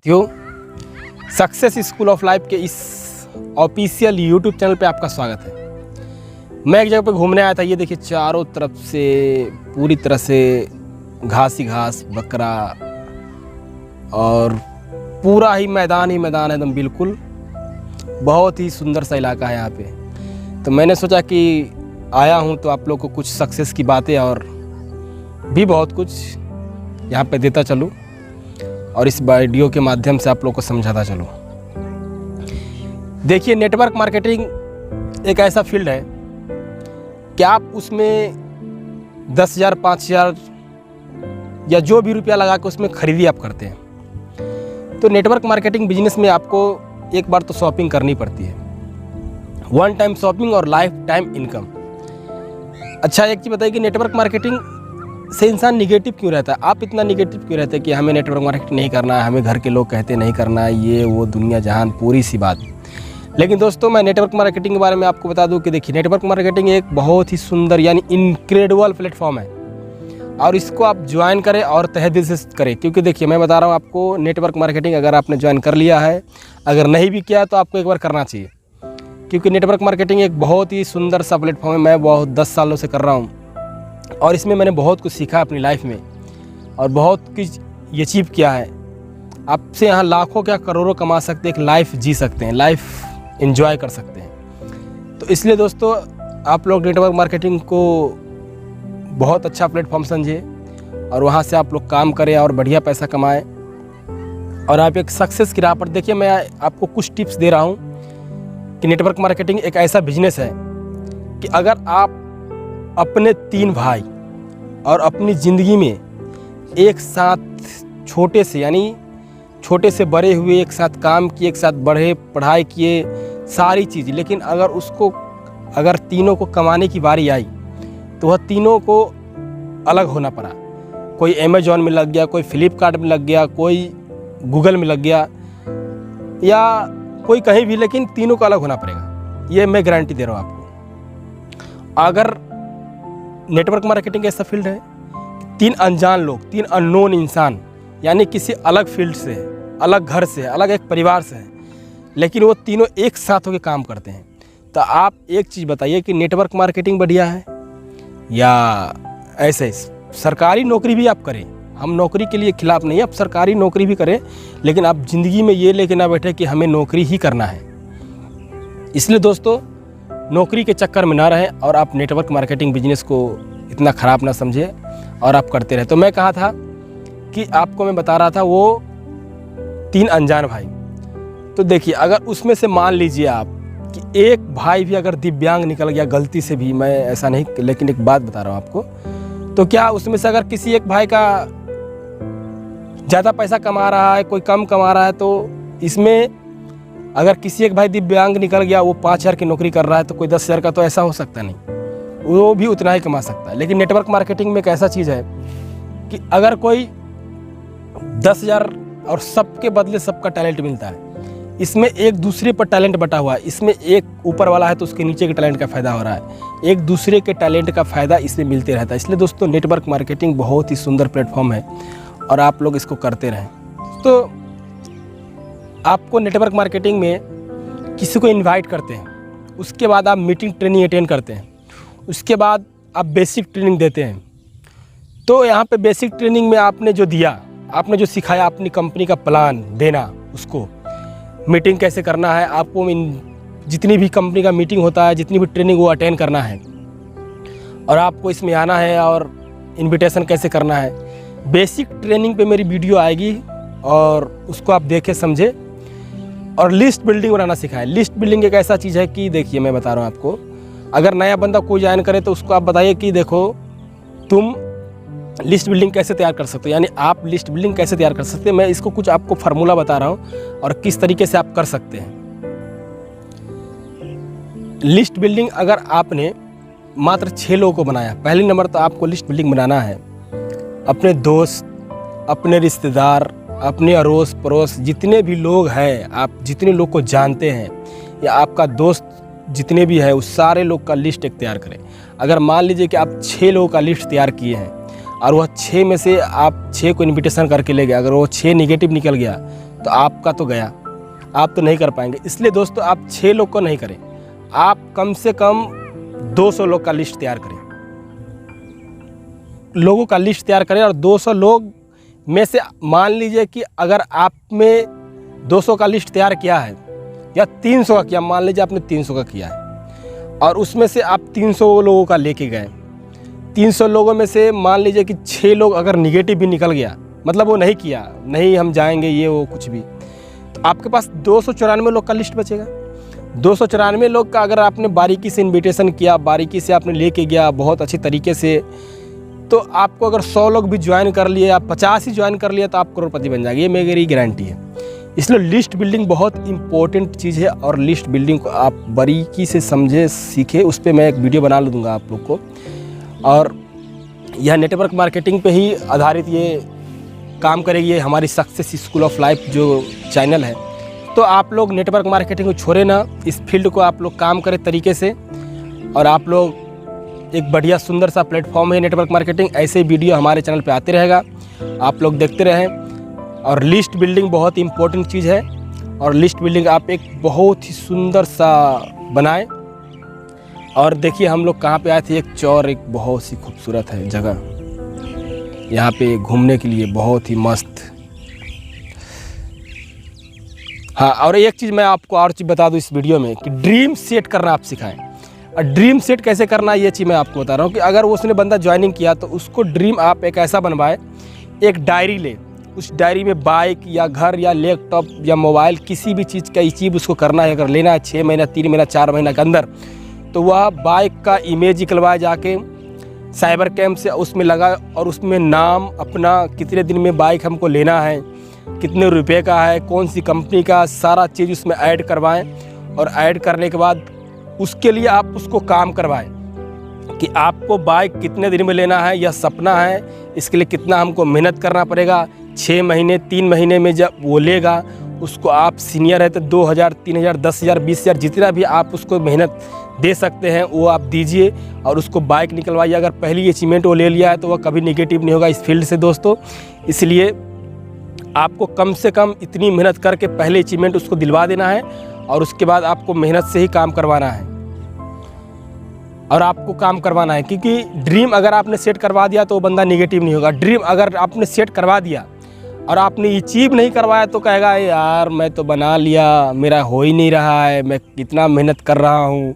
साथियों, success school of life के इस ऑफिशियल यूट्यूब चैनल पे आपका स्वागत है। मैं एक जगह पे घूमने आया था। ये देखिए चारों तरफ से पूरी तरह से घास ही घास, बकरा और पूरा ही मैदान है एकदम बिल्कुल। बहुत ही सुंदर सा इलाका है यहाँ पे। तो मैंने सोचा कि आया हूँ तो आप लोग को कुछ सक्सेस की बातें और भी बहुत कुछ यहाँ पे देता चलूँ और इस वीडियो के माध्यम से आप लोग को समझाता चलूँ। देखिए, नेटवर्क मार्केटिंग एक ऐसा फील्ड है कि आप उसमें 10,000, 5,000 या जो भी रुपया लगा के उसमें खरीदी आप करते हैं। तो नेटवर्क मार्केटिंग बिजनेस में आपको एक बार तो शॉपिंग करनी पड़ती है, वन टाइम शॉपिंग और लाइफ टाइम इनकम। अच्छा, एक चीज़ बताइए कि नेटवर्क मार्केटिंग से इंसान निगेटिव क्यों रहता है? आप इतना निगेटिव क्यों रहते हैं कि हमें नेटवर्क मार्केटिंग नहीं करना है, हमें घर के लोग कहते नहीं करना है, ये वो दुनिया जहान पूरी सी बात। लेकिन दोस्तों, मैं नेटवर्क मार्केटिंग के बारे में आपको बता दूं कि देखिए, नेटवर्क मार्केटिंग एक बहुत ही सुंदर यानी इनक्रेडिबल प्लेटफॉर्म है और इसको आप ज्वाइन करें और तहे दिल से करें। क्योंकि देखिए, मैं बता रहा हूँ आपको, नेटवर्क मार्केटिंग अगर आपने ज्वाइन कर लिया है, अगर नहीं भी किया तो आपको एक बार करना चाहिए। क्योंकि नेटवर्क मार्केटिंग एक बहुत ही सुंदर सा प्लेटफॉर्म है। मैं बहुत 10 सालों से कर रहा हूँ और इसमें मैंने बहुत कुछ सीखा अपनी लाइफ में और बहुत कुछ अचीव किया है। आपसे यहाँ लाखों क्या करोड़ों कमा सकते हैं, एक लाइफ जी सकते हैं, लाइफ एंजॉय कर सकते हैं। तो इसलिए दोस्तों, आप लोग नेटवर्क मार्केटिंग को बहुत अच्छा प्लेटफॉर्म समझिए और वहाँ से आप लोग काम करें और बढ़िया पैसा कमाएं और आप एक सक्सेस की राह पर। देखिए, मैं आपको कुछ टिप्स दे रहा हूँ कि नेटवर्क मार्केटिंग एक ऐसा बिजनेस है कि अगर आप अपने 3 भाई और अपनी ज़िंदगी में एक साथ छोटे से बड़े हुए, एक साथ काम किए, एक साथ बढ़े, पढ़ाई किए, सारी चीज़, लेकिन अगर तीनों को कमाने की बारी आई तो वह तीनों को अलग होना पड़ा। कोई अमेजॉन में लग गया, कोई फ्लिपकार्ट में लग गया, कोई गूगल में लग गया या कोई कहीं भी, लेकिन तीनों को अलग होना पड़ेगा। ये मैं गारंटी दे रहा हूँ आपको। अगर नेटवर्क मार्केटिंग ऐसा फील्ड है, 3 अनजान लोग, 3 अननोन इंसान, यानी किसी अलग फील्ड से, अलग घर से, अलग एक परिवार से है, लेकिन वो तीनों एक साथ होकर काम करते हैं। तो आप एक चीज़ बताइए कि नेटवर्क मार्केटिंग बढ़िया है या ऐसे सरकारी नौकरी भी आप करें? हम नौकरी के लिए खिलाफ नहीं है, आप सरकारी नौकरी भी करें, लेकिन आप ज़िंदगी में ये लेके ना बैठे कि हमें नौकरी ही करना है। इसलिए दोस्तों, नौकरी के चक्कर में ना रहें और आप नेटवर्क मार्केटिंग बिजनेस को इतना ख़राब ना समझे और आप करते रहे। तो मैं कहा था कि आपको मैं बता रहा था वो 3 अनजान भाई। तो देखिए, अगर उसमें से मान लीजिए आप कि एक भाई भी अगर दिव्यांग निकल गया गलती से भी, मैं ऐसा नहीं, लेकिन एक बात बता रहा हूँ आपको, तो क्या उसमें से अगर किसी एक भाई का ज़्यादा पैसा कमा रहा है, कोई कम कमा रहा है, तो इसमें अगर किसी एक भाई दिव्यांग निकल गया, वो 5,000 की नौकरी कर रहा है, तो कोई 10,000 का, तो ऐसा हो सकता नहीं, वो भी उतना ही कमा सकता है। लेकिन नेटवर्क मार्केटिंग में एक ऐसा चीज़ है कि अगर कोई 10,000 और सबके बदले सबका टैलेंट मिलता है, इसमें एक दूसरे पर टैलेंट बटा हुआ है। इसमें एक ऊपर वाला है तो उसके नीचे के टैलेंट का फ़ायदा हो रहा है, एक दूसरे के टैलेंट का फ़ायदा इसमें मिलते रहता है। इसलिए दोस्तों, नेटवर्क मार्केटिंग बहुत ही सुंदर प्लेटफॉर्म है और आप लोग इसको करते रहें। तो आपको नेटवर्क मार्केटिंग में किसी को इनवाइट करते हैं, उसके बाद आप मीटिंग ट्रेनिंग अटेंड करते हैं, उसके बाद आप बेसिक ट्रेनिंग देते हैं। तो यहाँ पे बेसिक ट्रेनिंग में आपने जो दिया, आपने जो सिखाया, अपनी कंपनी का प्लान देना, उसको मीटिंग कैसे करना है, आपको जितनी भी कंपनी का मीटिंग होता है, जितनी भी ट्रेनिंग, वो अटेंड करना है और आपको इसमें आना है और इन्विटेशन कैसे करना है। बेसिक ट्रेनिंग पे मेरी वीडियो आएगी और उसको आप देखें, समझे और लिस्ट बिल्डिंग बनाना सिखाएं। लिस्ट बिल्डिंग एक ऐसा चीज़ है कि देखिए, मैं बता रहा हूँ आपको, अगर नया बंदा कोई ज्वाइन करे तो उसको आप बताइए कि देखो, तुम लिस्ट बिल्डिंग कैसे तैयार कर सकते हो, यानी आप लिस्ट बिल्डिंग कैसे तैयार कर सकते हैं। मैं इसको कुछ आपको फार्मूला बता रहा हूँ और किस तरीके से आप कर सकते हैं। लिस्ट बिल्डिंग अगर आपने मात्र 6 लोगों को बनाया, पहले नंबर तो आपको लिस्ट बिल्डिंग बनाना है अपने दोस्त, अपने रिश्तेदार, अपने अड़ोस पड़ोस, जितने भी लोग हैं, आप जितने लोग को जानते हैं या आपका दोस्त जितने भी है, उस सारे लोग का लिस्ट एक तैयार करें। अगर मान लीजिए कि आप 6 लोगों का लिस्ट तैयार किए हैं और वह 6 में से आप 6 को इन्विटेशन करके ले गए, अगर वो 6 निगेटिव निकल गया तो आपका तो गया, आप तो नहीं कर पाएंगे। इसलिए दोस्तों आप 6 लोग को नहीं करें, आप कम से कम 200 लोग का लिस्ट तैयार करें, लोगों का लिस्ट तैयार करें। और 200 लोग में से मान लीजिए कि अगर आप में 200 का लिस्ट तैयार किया है या 300 का किया, मान लीजिए आपने 300 का किया है और उसमें से आप 300 लोगों का लेके गए, 300 लोगों में से मान लीजिए कि 6 लोग अगर निगेटिव भी निकल गया, मतलब वो नहीं किया, नहीं हम जाएंगे ये वो कुछ भी, तो आपके पास 294 लोग का लिस्ट बचेगा। 294 लोग का अगर आपने बारीकी से इन्विटेशन किया, बारीकी से आपने लेके गया बहुत अच्छी तरीके से, तो आपको अगर 100 लोग भी ज्वाइन कर लिए, आप 50 ही ज्वाइन कर लिए, तो आप करोड़पति बन जाएंगे, ये मेरी गारंटी है। इसलिए लिस्ट बिल्डिंग बहुत इंपॉर्टेंट चीज़ है और लिस्ट बिल्डिंग को आप बारीकी से समझे, सीखे। उस पर मैं एक वीडियो बना दूंगा आप लोग को। और यह नेटवर्क मार्केटिंग पे ही आधारित ये काम करेगी, ये हमारी सक्सेस स्कूल ऑफ लाइफ जो चैनल है। तो आप लोग नेटवर्क मार्केटिंग को छोड़े ना, इस फील्ड को आप लोग काम करें तरीके से। और आप लोग एक बढ़िया सुंदर सा प्लेटफॉर्म है नेटवर्क मार्केटिंग, ऐसे वीडियो हमारे चैनल पे आते रहेगा, आप लोग देखते रहें। और लिस्ट बिल्डिंग बहुत इंपॉर्टेंट चीज़ है और लिस्ट बिल्डिंग आप एक बहुत ही सुंदर सा बनाएं। और देखिए हम लोग कहाँ पे आए थे, एक चौर, एक बहुत सी खूबसूरत है जगह, यहाँ पे घूमने के लिए बहुत ही मस्त। हाँ, और एक चीज़ मैं आपको और चीज़ बता दूँ इस वीडियो में कि ड्रीम सेट करना आप सिखाएं। और ड्रीम सेट कैसे करना ये चीज़ मैं आपको बता रहा हूँ कि अगर उसने बंदा ज्वाइनिंग किया तो उसको ड्रीम आप एक ऐसा बनवाए, एक डायरी ले, उस डायरी में बाइक या घर या लैपटॉप या मोबाइल किसी भी चीज़ का अचीव उसको करना है। अगर लेना है 6 महीना, 3 महीना, 4 महीना के अंदर, तो वह बाइक का इमेज निकलवाए जाके साइबर कैम्प से उसमें लगा और उसमें नाम अपना, कितने दिन में बाइक हमको लेना है, कितने रुपए का है, कौन सी कंपनी का, सारा चीज़ उसमें ऐड करवाएं। और ऐड करने के बाद उसके लिए आप उसको काम करवाएं कि आपको बाइक कितने दिन में लेना है, यह सपना है, इसके लिए कितना हमको मेहनत करना पड़ेगा। 6 महीने, 3 महीने में जब वो लेगा, उसको आप सीनियर है तो 2000, 3000, 10,000, 20,000 जितना भी आप उसको मेहनत दे सकते हैं वो आप दीजिए और उसको बाइक निकलवाइए। अगर पहली अचीवमेंट वो ले लिया है तो वह कभी निगेटिव नहीं होगा इस फील्ड से दोस्तों। इसलिए आपको कम से कम इतनी मेहनत करके पहले अचीवमेंट उसको दिलवा देना है और उसके बाद आपको मेहनत से ही काम करवाना है और आपको काम करवाना है। क्योंकि ड्रीम अगर आपने सेट करवा दिया तो वो बंदा निगेटिव नहीं होगा। ड्रीम अगर आपने सेट करवा दिया और आपने अचीव नहीं करवाया तो कहेगा यार मैं तो बना लिया, मेरा हो ही नहीं रहा है, मैं कितना मेहनत कर रहा हूँ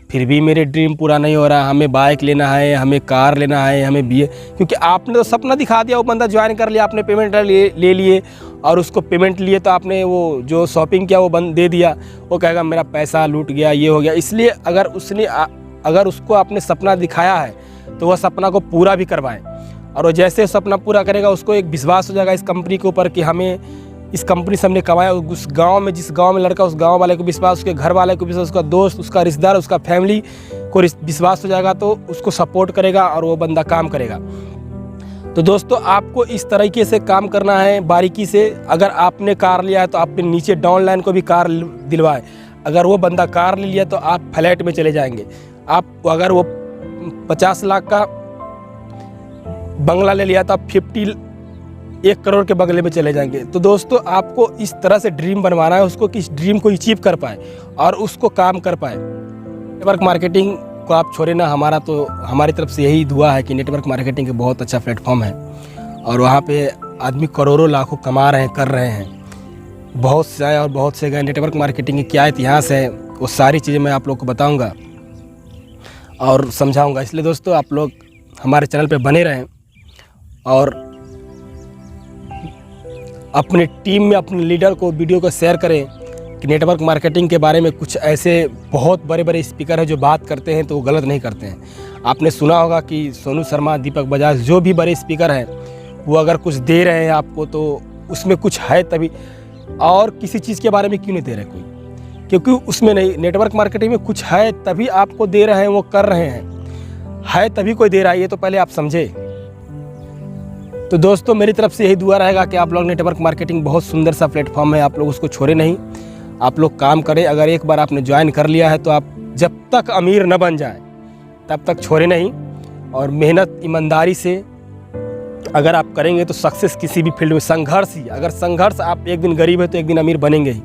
फिर भी मेरे ड्रीम पूरा नहीं हो रहा, हमें बाइक लेना है, हमें कार लेना है, हमें बीए। क्योंकि आपने तो सपना दिखा दिया, वो बंदा ज्वाइन कर लिया, आपने पेमेंट ले लिए और उसको पेमेंट लिए तो आपने वो जो शॉपिंग किया वो बंद दे दिया, वो कहेगा मेरा पैसा लूट गया, ये हो गया। इसलिए अगर उसको आपने सपना दिखाया है तो वह सपना को पूरा भी करवाएं और वो जैसे सपना पूरा करेगा उसको एक विश्वास हो जाएगा इस कंपनी के ऊपर कि हमें इस कंपनी से हमने कमाया। उस गांव में, जिस गांव में लड़का, उस गांव वाले को विश्वास, उसके घर वाले को विश्वास, उसका दोस्त, उसका रिश्तेदार, उसका फैमिली को विश्वास हो जाएगा तो उसको सपोर्ट करेगा और वो बंदा काम करेगा। तो दोस्तों आपको इस तरीके से काम करना है बारीकी से। अगर आपने कार लिया है तो आपने नीचे डाउनलाइन को भी कार दिलवाए। अगर वो बंदा कार ले लिया तो आप फ्लैट में चले जाएंगे। आप अगर वो 50 लाख का बंगला ले लिया तो आप 1 करोड़ के बंगले में चले जाएंगे। तो दोस्तों आपको इस तरह से ड्रीम बनवाना है उसको कि इस ड्रीम को अचीव कर पाए और उसको काम कर पाए। नेटवर्क मार्केटिंग को आप छोड़े ना, हमारी तरफ से यही दुआ है कि नेटवर्क मार्केटिंग एक बहुत अच्छा प्लेटफॉर्म है और वहाँ पे आदमी करोड़ों लाखों कमा रहे हैं, कर रहे हैं। बहुत से आए और बहुत से गए। नेटवर्क मार्केटिंग की क्या इतिहास है वो सारी चीज़ें मैं आप लोग को बताऊँगा और समझाऊँगा। इसलिए दोस्तों आप लोग हमारे चैनल पर बने रहें और अपने टीम में अपने लीडर को वीडियो को शेयर करें कि नेटवर्क मार्केटिंग के बारे में कुछ ऐसे बहुत बड़े बड़े स्पीकर हैं जो बात करते हैं तो वो गलत नहीं करते हैं। आपने सुना होगा कि सोनू शर्मा, दीपक बजाज, जो भी बड़े स्पीकर हैं वो अगर कुछ दे रहे हैं आपको तो उसमें कुछ है तभी, और किसी चीज़ के बारे में क्यों नहीं दे रहे कोई, क्योंकि उसमें नहीं, नेटवर्क मार्केटिंग में कुछ है तभी आपको दे रहे हैं, वो कर रहे हैं, है तभी कोई दे रहा है, ये तो पहले आप समझे। तो दोस्तों मेरी तरफ से यही दुआ रहेगा कि आप लोग नेटवर्क मार्केटिंग बहुत सुंदर सा प्लेटफॉर्म है, आप लोग उसको छोड़े नहीं, आप लोग काम करें। अगर एक बार आपने ज्वाइन कर लिया है तो आप जब तक अमीर न बन जाए तब तक छोड़े नहीं और मेहनत ईमानदारी से अगर आप करेंगे तो सक्सेस किसी भी फील्ड में, संघर्ष ही, अगर संघर्ष, आप एक दिन गरीब है तो एक दिन अमीर बनेंगे ही,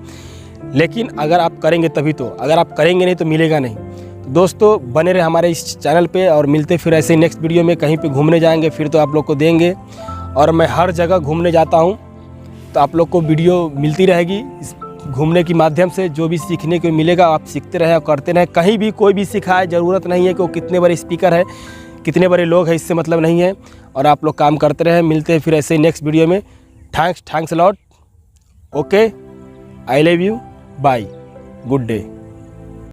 लेकिन अगर आप करेंगे तभी तो, अगर आप करेंगे नहीं तो मिलेगा नहीं। तो दोस्तों बने रहे हमारे इस चैनल पे, और मिलते फिर ऐसे नेक्स्ट वीडियो में। कहीं पे घूमने जाएंगे फिर तो आप लोग को देंगे, और मैं हर जगह घूमने जाता हूँ तो आप लोग को वीडियो मिलती रहेगी। इस घूमने के माध्यम से जो भी सीखने को मिलेगा आप सीखते रहें और करते रहें। कहीं भी कोई भी सिखाए, ज़रूरत नहीं है कि वो कितने बड़े स्पीकर है, कितने बड़े लोग हैं, इससे मतलब नहीं है। और आप लोग काम करते रहें। मिलते हैं फिर ऐसे नेक्स्ट वीडियो में। Thanks a lot. Okay, I love you, bye, good day.